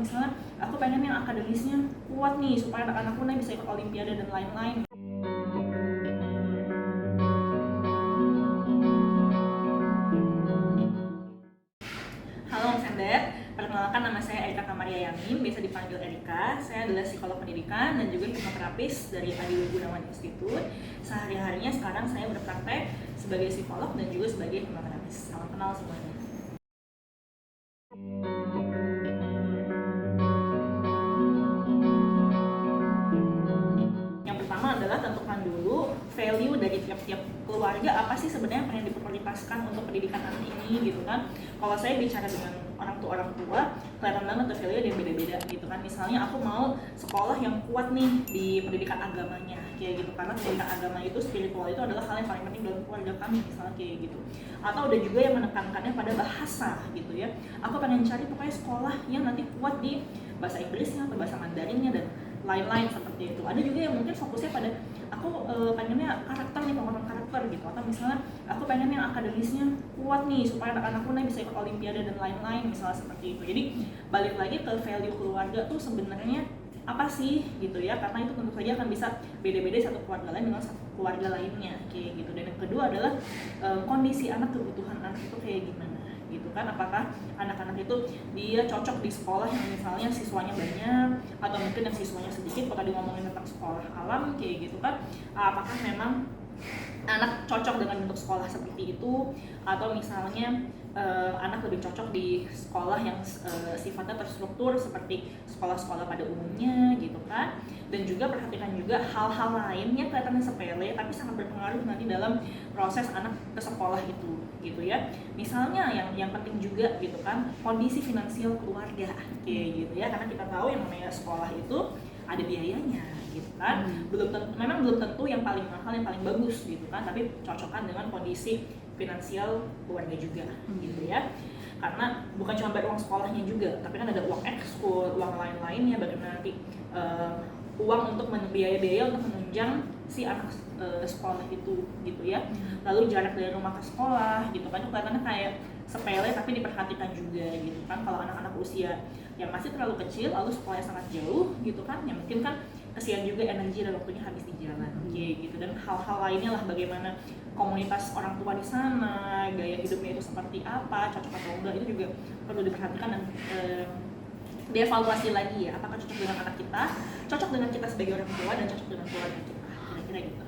misalnya aku pengen yang akademisnya kuat nih supaya anak-anakku nih bisa ikut olimpiade dan lain-lain. Halo Mas Ender, perkenalkan nama saya Erika Kamaria Yamin, biasa dipanggil Erika. Saya adalah psikolog pendidikan dan juga hipnoterapis dari Adi Gunawan Institute. Sehari-harinya sekarang saya berpraktek sebagai psikolog dan juga sebagai hipnoterapis. Salam kenal semuanya. Yang pertama adalah tentukan dulu value dari tiap-tiap keluarga, apa sih sebenarnya yang diprioritaskan untuk pendidikan anak ini gitu kan. Kalau saya bicara dengan orang tua kelihatan banget tuh value yang beda-beda gitu kan. Misalnya aku mau sekolah yang kuat nih di pendidikan agamanya kayak gitu, karena pendidikan agama itu, spiritual itu adalah hal yang paling penting dalam keluarga kami misalnya kayak gitu. Atau ada juga yang menekankannya pada bahasa gitu ya, aku pengen cari pokoknya sekolah yang nanti kuat di bahasa Inggrisnya atau bahasa Mandarinnya dan lain-lain seperti itu. Ada juga yang mungkin fokusnya pada aku pengennya karakter nih, pengembangan karakter gitu, atau misalnya aku pengen yang akademisnya kuat nih supaya anak-anakku nih bisa ikut olimpiade dan lain-lain misalnya seperti itu. Jadi balik lagi ke value keluarga tuh sebenarnya apa sih gitu ya, karena itu tentu saja akan bisa beda-beda satu keluarga lain dengan satu keluarga lainnya kayak gitu. Dan yang kedua adalah kondisi anak, kebutuhan anak itu kayak gimana gitu kan. Apakah anak-anak itu dia cocok di sekolah yang misalnya siswanya banyak, atau mungkin yang siswanya sedikit. Kalau tadi ngomongin tentang sekolah alam kayak gitu kan, apakah memang anak cocok dengan bentuk sekolah seperti itu, atau misalnya anak lebih cocok di sekolah yang sifatnya terstruktur seperti sekolah-sekolah pada umumnya gitu kan. Dan juga perhatikan juga hal-hal lain yang kelihatannya sepele tapi sangat berpengaruh nanti dalam proses anak ke sekolah itu gitu ya. Misalnya yang penting juga gitu kan, kondisi finansial keluarga kayak gitu ya, karena kita tahu yang namanya sekolah itu ada biayanya gitu kan. Memang belum tentu yang paling mahal yang paling bagus gitu kan, tapi cocokkan dengan kondisi finansial keluarga juga gitu ya. Karena bukan cuma bayar uang sekolahnya juga, tapi kan ada uang ekskul, uang lain-lainnya, bagaimana nanti uang untuk biaya-biaya untuk menunjang si anak sekolah itu gitu ya. Lalu jarak dari rumah ke sekolah gitu kan, itu kelihatannya kayak sepele tapi diperhatikan juga gitu kan. Kalau anak-anak usia yang masih terlalu kecil lalu sekolahnya sangat jauh gitu kan, ya mungkin kan kesian juga energi dan waktunya habis di jalan gitu. Dan hal-hal lainnya lah, bagaimana komunitas orang tua di sana, gaya hidupnya itu seperti apa, cocok atau enggak, itu juga perlu diperhatikan dan dievaluasi lagi ya, apakah cocok dengan anak kita, cocok dengan kita sebagai orang tua, dan cocok dengan keluarga kita, kira-kira gitu.